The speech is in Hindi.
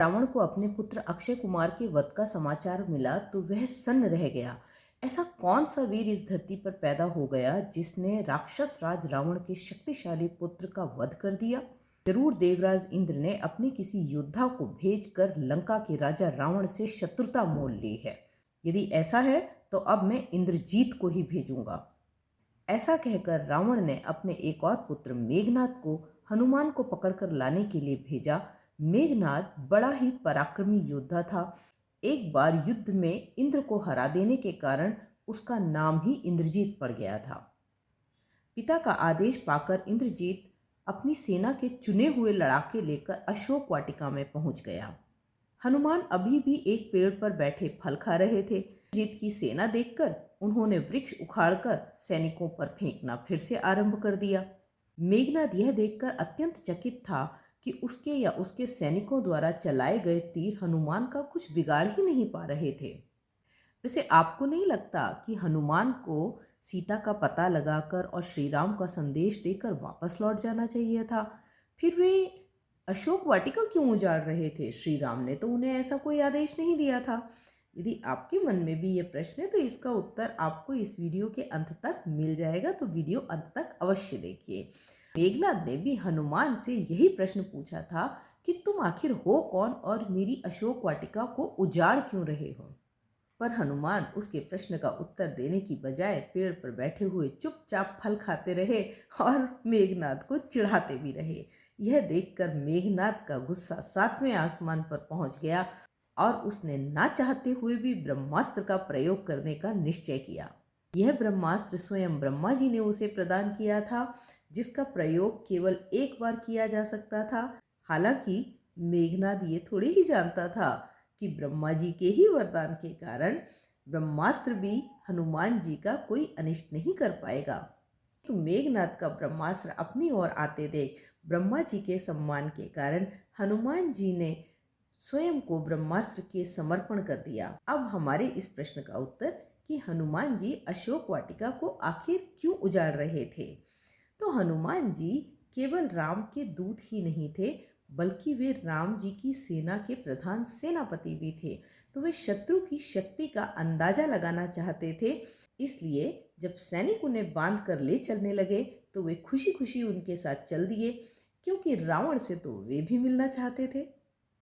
रावण को अपने पुत्र अक्षय कुमार के वध का समाचार मिला तो वह सन्न रह गया। ऐसा कौन सा वीर इस धरती पर पैदा हो गया जिसने राक्षस राज रावण के शक्तिशाली पुत्र का वध कर दिया? जरूर देवराज इंद्र ने अपने किसी योद्धा को भेजकर लंका के राजा रावण से शत्रुता मोल ली है। यदि ऐसा है तो अब मैं इंद्रजीत को ही भेजूंगा। ऐसा कहकर रावण ने अपने एक और पुत्र मेघनाद को हनुमान को पकड़कर लाने के लिए भेजा। मेघनाद बड़ा ही पराक्रमी योद्धा था। एक बार युद्ध में इंद्र को हरा देने के कारण उसका नाम ही इंद्रजीत पड़ गया था। पिता का आदेश पाकर इंद्रजीत अपनी सेना के चुने हुए लड़ाके लेकर अशोक वाटिका में पहुंच गया। हनुमान अभी भी एक पेड़ पर बैठे फल खा रहे थे। जीत की सेना देखकर उन्होंने वृक्ष उखाड़कर सैनिकों पर फेंकना फिर से आरंभ कर दिया। मेघनाद यह देखकर अत्यंत चकित था कि उसके या उसके सैनिकों द्वारा चलाए गए तीर हनुमान का कुछ बिगाड़ ही नहीं पा रहे थे। वैसे आपको नहीं लगता कि हनुमान को सीता का पता लगाकर और श्री राम का संदेश देकर वापस लौट जाना चाहिए था? फिर वे अशोक वाटिका क्यों उजाड़ रहे थे? श्री राम ने तो उन्हें ऐसा कोई आदेश नहीं दिया था। यदि आपके मन में भी ये प्रश्न है तो इसका उत्तर आपको इस वीडियो के अंत तक मिल जाएगा, तो वीडियो अंत तक अवश्य देखिए। मेघनाद ने भी हनुमान से यही प्रश्न पूछा था कि तुम आखिर हो कौन और मेरी अशोक वाटिका को उजाड़ क्यों रहे हो? पर हनुमान उसके प्रश्न का उत्तर देने की बजाय पेड़ पर बैठे हुए चुपचाप फल खाते रहे और मेघनाद को चिढ़ाते भी रहे। यह देखकर मेघनाद का गुस्सा सातवें आसमान पर पहुंच गया और उसने ना चाहते हुए भी ब्रह्मास्त्र का प्रयोग करने का निश्चय किया। यह ब्रह्मास्त्र स्वयं ब्रह्मा जी ने उसे प्रदान किया था, जिसका प्रयोग केवल एक बार किया जा सकता था। हालांकि मेघनाद ये थोड़ी ही जानता था कि ब्रह्मा जी के ही वरदान के कारण ब्रह्मास्त्र भी हनुमान जी का कोई अनिष्ट नहीं कर पाएगा। तो मेघनाद का ब्रह्मास्त्र अपनी ओर आते देख ब्रह्मा जी के सम्मान के कारण हनुमान जी ने स्वयं को ब्रह्मास्त्र के समर्पण कर दिया। अब हमारे इस प्रश्न का उत्तर कि हनुमान जी अशोक वाटिका को आखिर क्यों उजाड़ रहे थे? तो हनुमान जी केवल राम के दूत ही नहीं थे, बल्कि वे राम जी की सेना के प्रधान सेनापति भी थे। तो वे शत्रु की शक्ति का अंदाजा लगाना चाहते थे। इसलिए जब सैनिक उन्हें बांध कर ले चलने लगे तो वे खुशी खुशी उनके साथ चल दिए, क्योंकि रावण से तो वे भी मिलना चाहते थे।